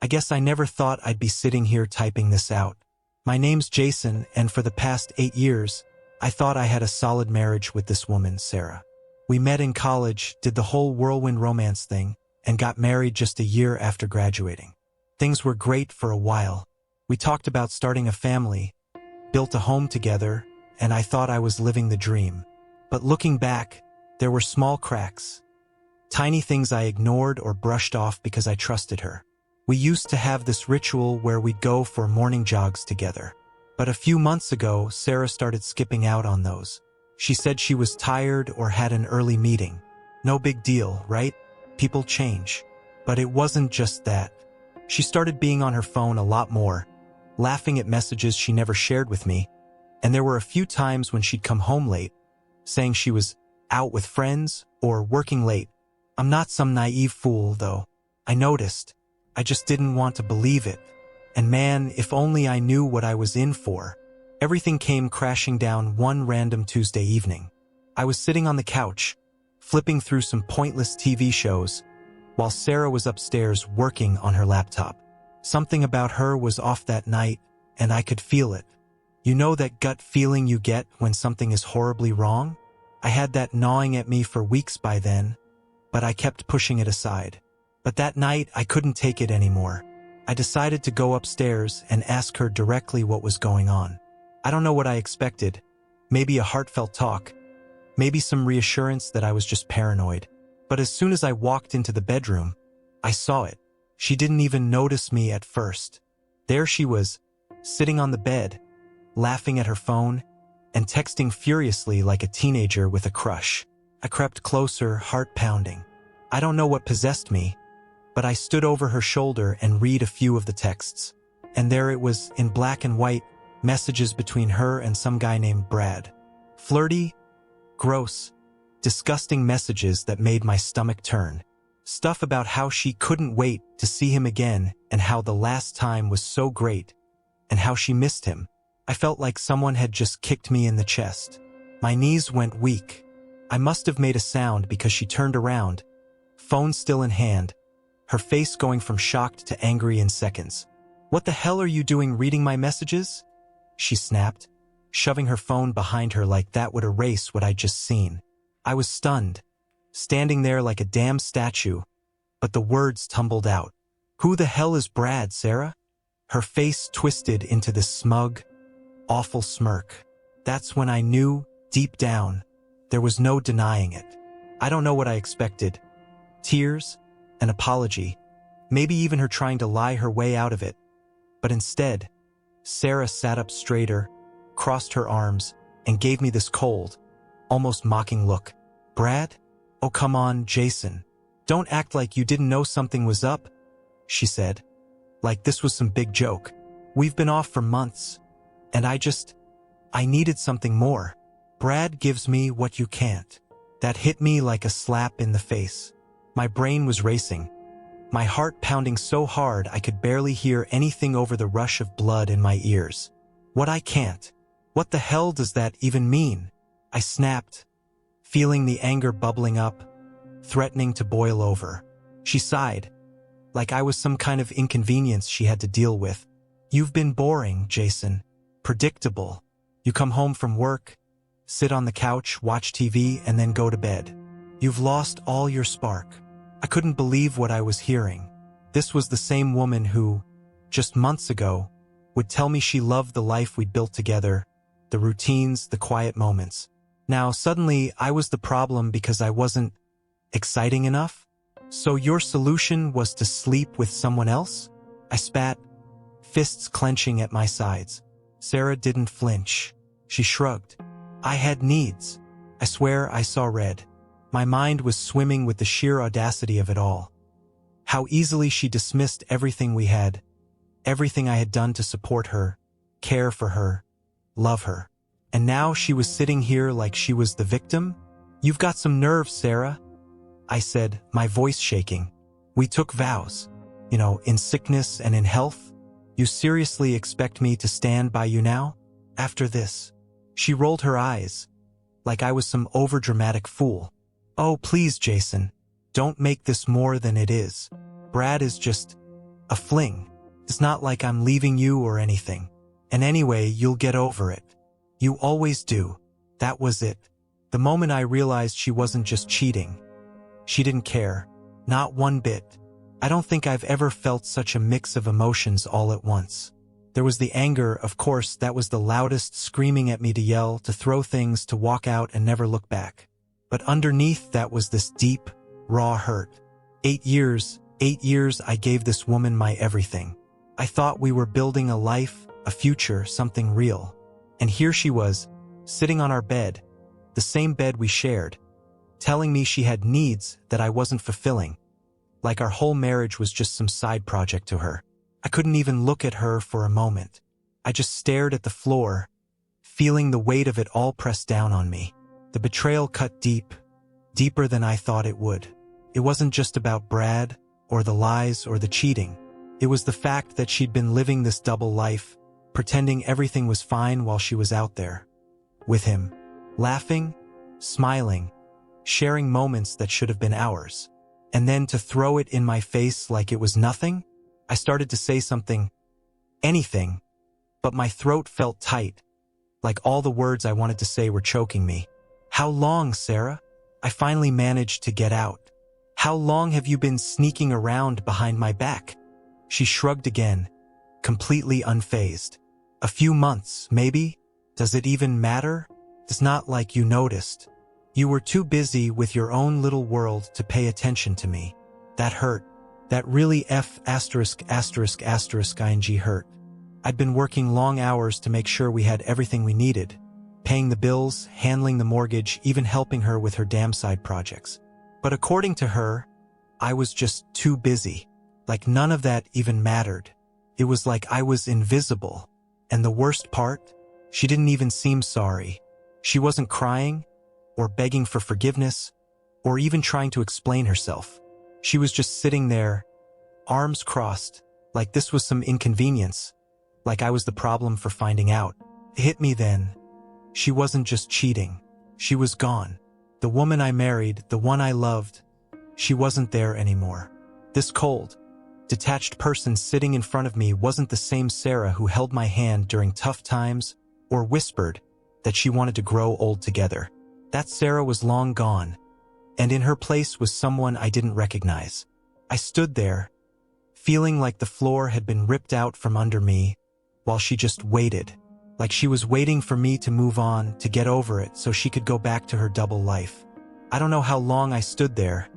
I guess I never thought I'd be sitting here typing this out. My name's Jason, and for the past 8 years, I thought I had a solid marriage with this woman, Sarah. We met in college, did the whole whirlwind romance thing, and got married just a year after graduating. Things were great for a while. We talked about starting a family, built a home together, and I thought I was living the dream. But looking back, there were small cracks. Tiny things I ignored or brushed off because I trusted her. We used to have this ritual where we'd go for morning jogs together. But a few months ago, Sarah started skipping out on those. She said she was tired or had an early meeting. No big deal, right? People change. But it wasn't just that. She started being on her phone a lot more, laughing at messages she never shared with me, and there were a few times when she'd come home late, saying she was out with friends or working late. I'm not some naive fool, though. I noticed. I just didn't want to believe it. And man, if only I knew what I was in for. Everything came crashing down one random Tuesday evening. I was sitting on the couch, flipping through some pointless TV shows, while Sarah was upstairs working on her laptop. Something about her was off that night, and I could feel it. You know that gut feeling you get when something is horribly wrong? I had that gnawing at me for weeks by then, but I kept pushing it aside. But that night, I couldn't take it anymore. I decided to go upstairs and ask her directly what was going on. I don't know what I expected. Maybe a heartfelt talk. Maybe some reassurance that I was just paranoid. But as soon as I walked into the bedroom, I saw it. She didn't even notice me at first. There she was, sitting on the bed, laughing at her phone, and texting furiously like a teenager with a crush. I crept closer, heart pounding. I don't know what possessed me, but I stood over her shoulder and read a few of the texts. And there it was, in black and white, messages between her and some guy named Brad. Flirty, gross, disgusting messages that made my stomach turn. Stuff about how she couldn't wait to see him again and how the last time was so great and how she missed him. I felt like someone had just kicked me in the chest. My knees went weak. I must have made a sound because she turned around, phone still in hand, her face going from shocked to angry in seconds. "What the hell are you doing reading my messages?" she snapped, shoving her phone behind her like that would erase what I'd just seen. I was stunned, standing there like a damn statue, but the words tumbled out. "Who the hell is Brad, Sarah?" Her face twisted into this smug, awful smirk. That's when I knew, deep down, there was no denying it. I don't know what I expected. Tears, an apology, maybe even her trying to lie her way out of it. But instead, Sarah sat up straighter, crossed her arms, and gave me this cold, almost mocking look. "Brad? Oh, come on, Jason. Don't act like you didn't know something was up," she said. Like this was some big joke. "We've been off for months, and I needed something more. Brad gives me what you can't." That hit me like a slap in the face. My brain was racing, my heart pounding so hard I could barely hear anything over the rush of blood in my ears. What I can't? What the hell does that even mean? I snapped, feeling the anger bubbling up, threatening to boil over. She sighed, like I was some kind of inconvenience she had to deal with. "You've been boring, Jason. Predictable. You come home from work, sit on the couch, watch TV, and then go to bed. You've lost all your spark." I couldn't believe what I was hearing. This was the same woman who, just months ago, would tell me she loved the life we'd built together, the routines, the quiet moments. Now, suddenly, I was the problem because I wasn't exciting enough? "So your solution was to sleep with someone else?" I spat, fists clenching at my sides. Sarah didn't flinch. She shrugged. "I had needs. I swear I saw red." My mind was swimming with the sheer audacity of it all. How easily she dismissed everything we had, everything I had done to support her, care for her, love her. And now she was sitting here like she was the victim? "You've got some nerve, Sarah," I said, my voice shaking. "We took vows, in sickness and in health. You seriously expect me to stand by you now? After this?" She rolled her eyes, like I was some overdramatic fool. "Oh, please, Jason, don't make this more than it is. Brad is just A fling. It's not like I'm leaving you or anything. And anyway, you'll get over it. You always do. That was it. The moment I realized she wasn't just cheating. She didn't care. Not one bit. I don't think I've ever felt such a mix of emotions all at once. There was the anger, of course, that was the loudest, screaming at me to yell, to throw things, to walk out and never look back. But underneath that was this deep, raw hurt. 8 years I gave this woman my everything. I thought we were building a life, a future, something real. And here she was, sitting on our bed, the same bed we shared, telling me she had needs that I wasn't fulfilling. Like our whole marriage was just some side project to her. I couldn't even look at her for a moment. I just stared at the floor, feeling the weight of it all pressed down on me. The betrayal cut deep, deeper than I thought it would. It wasn't just about Brad, or the lies, or the cheating. It was the fact that she'd been living this double life, pretending everything was fine while she was out there. With him. Laughing, smiling, sharing moments that should have been ours. And then to throw it in my face like it was nothing? I started to say something, anything, but my throat felt tight, like all the words I wanted to say were choking me. How long, Sarah? I finally managed to get out. How long have you been sneaking around behind my back? She shrugged again, completely unfazed. A few months, maybe? Does it even matter? It's not like you noticed. You were too busy with your own little world to pay attention to me. That hurt. That really ****ing hurt. I'd been working long hours to make sure we had everything we needed. Paying the bills, handling the mortgage, even helping her with her damn side projects. But according to her, I was just too busy. Like none of that even mattered. It was like I was invisible. And the worst part? She didn't even seem sorry. She wasn't crying, or begging for forgiveness, or even trying to explain herself. She was just sitting there, arms crossed, like this was some inconvenience, like I was the problem for finding out. It hit me then. She wasn't just cheating. She was gone. The woman I married, the one I loved, she wasn't there anymore. This cold, detached person sitting in front of me wasn't the same Sarah who held my hand during tough times or whispered that she wanted to grow old together. That Sarah was long gone, and in her place was someone I didn't recognize. I stood there, feeling like the floor had been ripped out from under me, while she just waited, like she was waiting for me to move on, to get over it so she could go back to her double life. I don't know how long I stood there,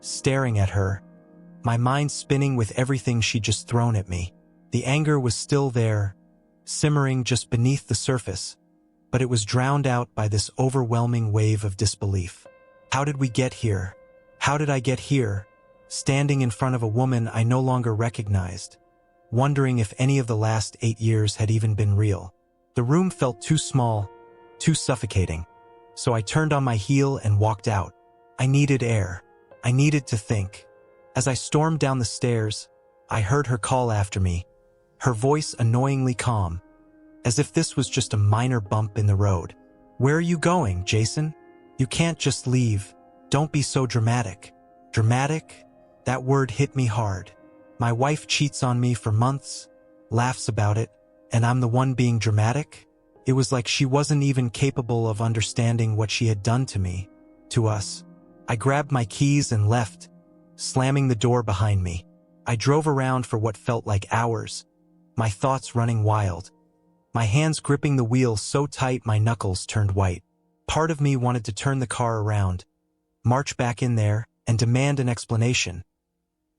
staring at her, my mind spinning with everything she'd just thrown at me. The anger was still there, simmering just beneath the surface, but it was drowned out by this overwhelming wave of disbelief. How did we get here? How did I get here, standing in front of a woman I no longer recognized, wondering if any of the last 8 years had even been real? The room felt too small, too suffocating, so I turned on my heel and walked out. I needed air. I needed to think. As I stormed down the stairs, I heard her call after me, her voice annoyingly calm, as if this was just a minor bump in the road. Where are you going, Jason? You can't just leave. Don't be so dramatic. Dramatic? That word hit me hard. My wife cheats on me for months, laughs about it, and I'm the one being dramatic? It was like she wasn't even capable of understanding what she had done to me, to us. I grabbed my keys and left, slamming the door behind me. I drove around for what felt like hours, my thoughts running wild. My hands gripping the wheel so tight my knuckles turned white. Part of me wanted to turn the car around, march back in there, and demand an explanation.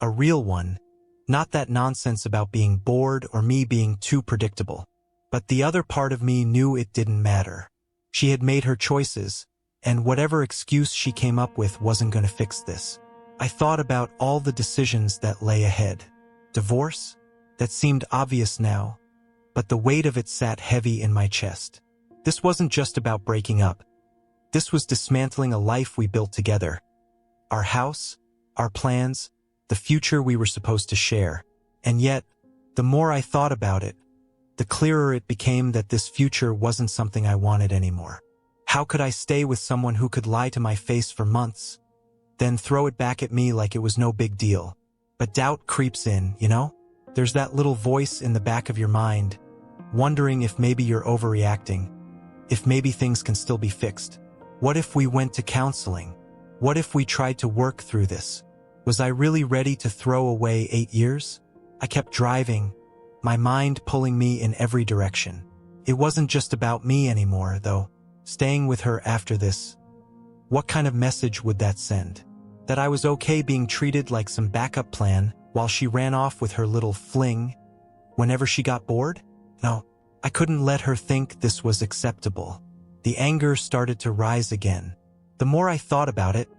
A real one, not that nonsense about being bored or me being too predictable. But the other part of me knew it didn't matter. She had made her choices, and whatever excuse she came up with wasn't going to fix this. I thought about all the decisions that lay ahead. Divorce? That seemed obvious now, but the weight of it sat heavy in my chest. This wasn't just about breaking up. This was dismantling a life we built together. Our house, our plans, the future we were supposed to share. And yet, the more I thought about it, the clearer it became that this future wasn't something I wanted anymore. How could I stay with someone who could lie to my face for months, then throw it back at me like it was no big deal? But doubt creeps in, you know? There's that little voice in the back of your mind, wondering if maybe you're overreacting, if maybe things can still be fixed. What if we went to counseling? What if we tried to work through this? Was I really ready to throw away 8 years? I kept driving, my mind pulling me in every direction. It wasn't just about me anymore, though. Staying with her after this, what kind of message would that send? That I was okay being treated like some backup plan while she ran off with her little fling whenever she got bored? No, I couldn't let her think this was acceptable. The anger started to rise again. The more I thought about it,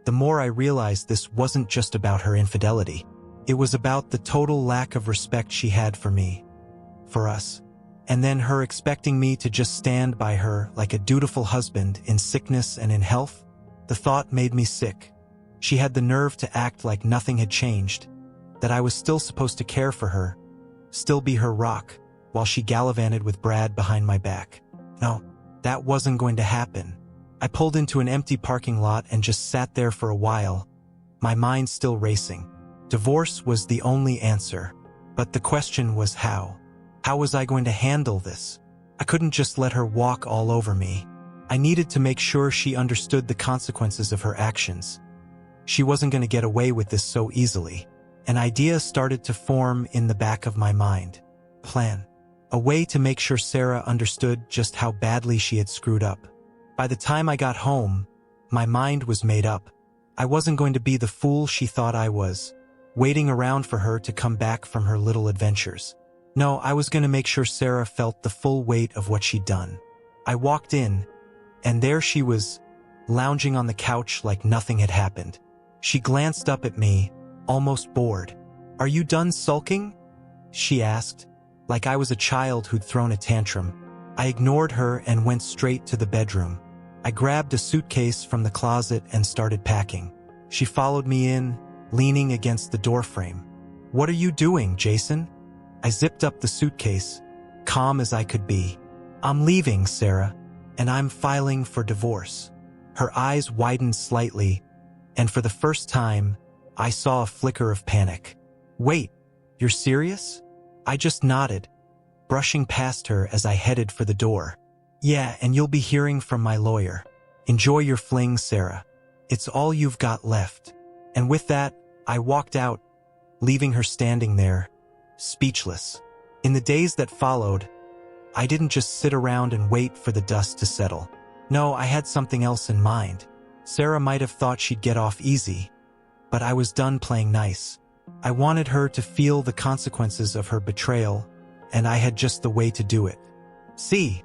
the more I realized this wasn't just about her infidelity. It was about the total lack of respect she had for me, for us. And then her expecting me to just stand by her like a dutiful husband in sickness and in health. The thought made me sick. She had the nerve to act like nothing had changed, that I was still supposed to care for her, still be her rock, while she gallivanted with Brad behind my back. No, that wasn't going to happen. I pulled into an empty parking lot and just sat there for a while, my mind still racing. Divorce was the only answer, but the question was how. How was I going to handle this? I couldn't just let her walk all over me. I needed to make sure she understood the consequences of her actions. She wasn't going to get away with this so easily. An idea started to form in the back of my mind. Plan. A way to make sure Sarah understood just how badly she had screwed up. By the time I got home, my mind was made up. I wasn't going to be the fool she thought I was, waiting around for her to come back from her little adventures. No, I was going to make sure Sarah felt the full weight of what she'd done. I walked in, and there she was, lounging on the couch like nothing had happened. She glanced up at me, almost bored. "Are you done sulking?" she asked, like I was a child who'd thrown a tantrum. I ignored her and went straight to the bedroom. I grabbed a suitcase from the closet and started packing. She followed me in, leaning against the doorframe. "What are you doing, Jason?" I zipped up the suitcase, calm as I could be. "I'm leaving, Sarah, and I'm filing for divorce." Her eyes widened slightly, and for the first time, I saw a flicker of panic. "Wait, you're serious?" I just nodded, brushing past her as I headed for the door. "Yeah, and you'll be hearing from my lawyer. Enjoy your fling, Sarah. It's all you've got left." And with that, I walked out, leaving her standing there, speechless. In the days that followed, I didn't just sit around and wait for the dust to settle. No, I had something else in mind. Sarah might have thought she'd get off easy, but I was done playing nice. I wanted her to feel the consequences of her betrayal, and I had just the way to do it. See,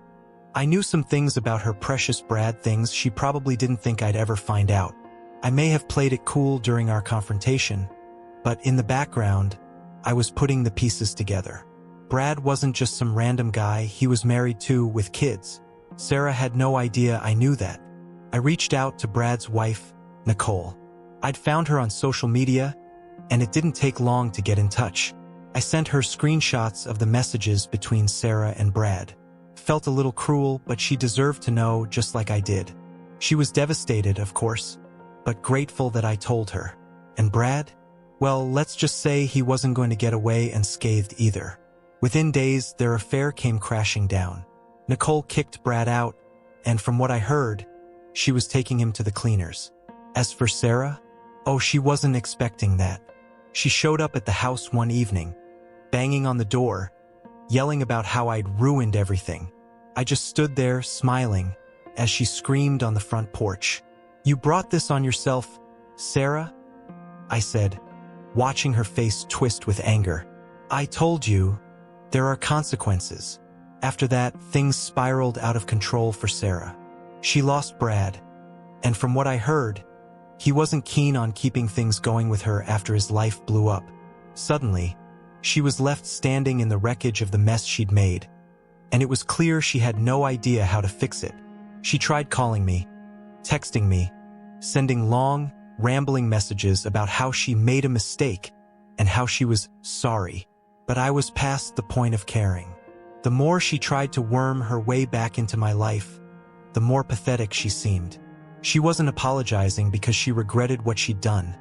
I knew some things about her precious Brad, things she probably didn't think I'd ever find out. I may have played it cool during our confrontation, but in the background, I was putting the pieces together. Brad wasn't just some random guy, he was married too, with kids. Sarah had no idea I knew that. I reached out to Brad's wife, Nicole. I'd found her on social media, and it didn't take long to get in touch. I sent her screenshots of the messages between Sarah and Brad. Felt a little cruel, but she deserved to know just like I did. She was devastated, of course, but grateful that I told her. And Brad? Well, let's just say he wasn't going to get away unscathed either. Within days, their affair came crashing down. Nicole kicked Brad out, and from what I heard, she was taking him to the cleaners. As for Sarah, oh, she wasn't expecting that. She showed up at the house one evening, banging on the door, yelling about how I'd ruined everything. I just stood there, smiling, as she screamed on the front porch. "You brought this on yourself, Sarah?" I said, watching her face twist with anger. "I told you, there are consequences." After that, things spiraled out of control for Sarah. She lost Brad, and from what I heard, he wasn't keen on keeping things going with her after his life blew up. Suddenly, she was left standing in the wreckage of the mess she'd made, and it was clear she had no idea how to fix it. She tried calling me, texting me, sending long, rambling messages about how she made a mistake and how she was sorry, but I was past the point of caring. The more she tried to worm her way back into my life, the more pathetic she seemed. She wasn't apologizing because she regretted what she'd done.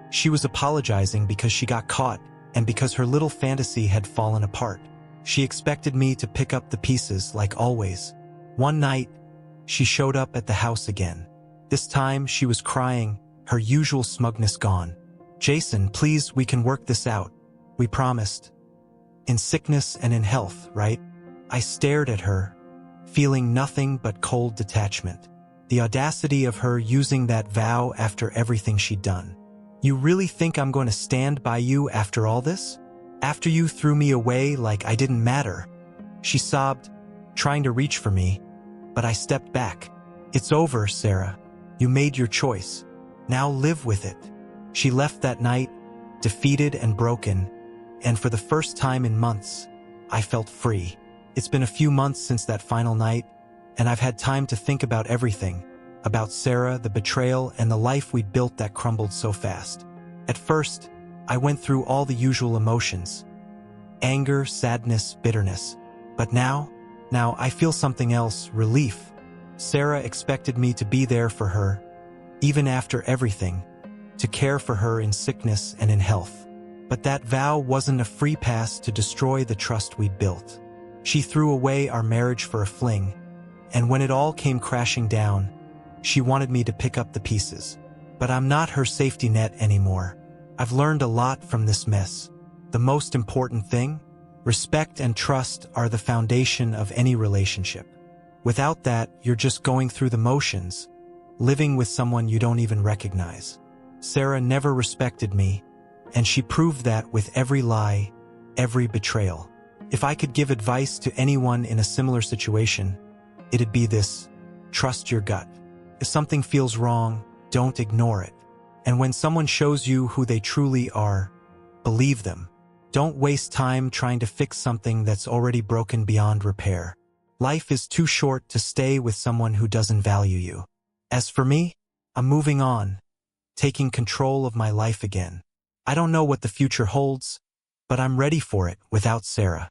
She was apologizing because she got caught, and because her little fantasy had fallen apart. She expected me to pick up the pieces like always. One night, she showed up at the house again. This time, she was crying, her usual smugness gone. "Jason, please, we can work this out. We promised. In sickness and in health, right?" I stared at her, feeling nothing but cold detachment. The audacity of her using that vow after everything she'd done. "You really think I'm going to stand by you after all this? After you threw me away like I didn't matter?" She sobbed, trying to reach for me, but I stepped back. "It's over, Sarah. You made your choice. Now live with it." She left that night, defeated and broken, and for the first time in months, I felt free. It's been a few months since that final night, and I've had time to think about everything, about Sarah, the betrayal, and the life we'd built that crumbled so fast. At first, I went through all the usual emotions: anger, sadness, bitterness. But now I feel something else: relief. Sarah expected me to be there for her, even after everything, to care for her in sickness and in health. But that vow wasn't a free pass to destroy the trust we'd built. She threw away our marriage for a fling, and when it all came crashing down, she wanted me to pick up the pieces. But I'm not her safety net anymore. I've learned a lot from this mess. The most important thing? Respect and trust are the foundation of any relationship. Without that, you're just going through the motions, living with someone you don't even recognize. Sarah never respected me, and she proved that with every lie, every betrayal. If I could give advice to anyone in a similar situation, it'd be this: trust your gut. If something feels wrong, don't ignore it. And when someone shows you who they truly are, believe them. Don't waste time trying to fix something that's already broken beyond repair. Life is too short to stay with someone who doesn't value you. As for me, I'm moving on, taking control of my life again. I don't know what the future holds, but I'm ready for it without Sarah.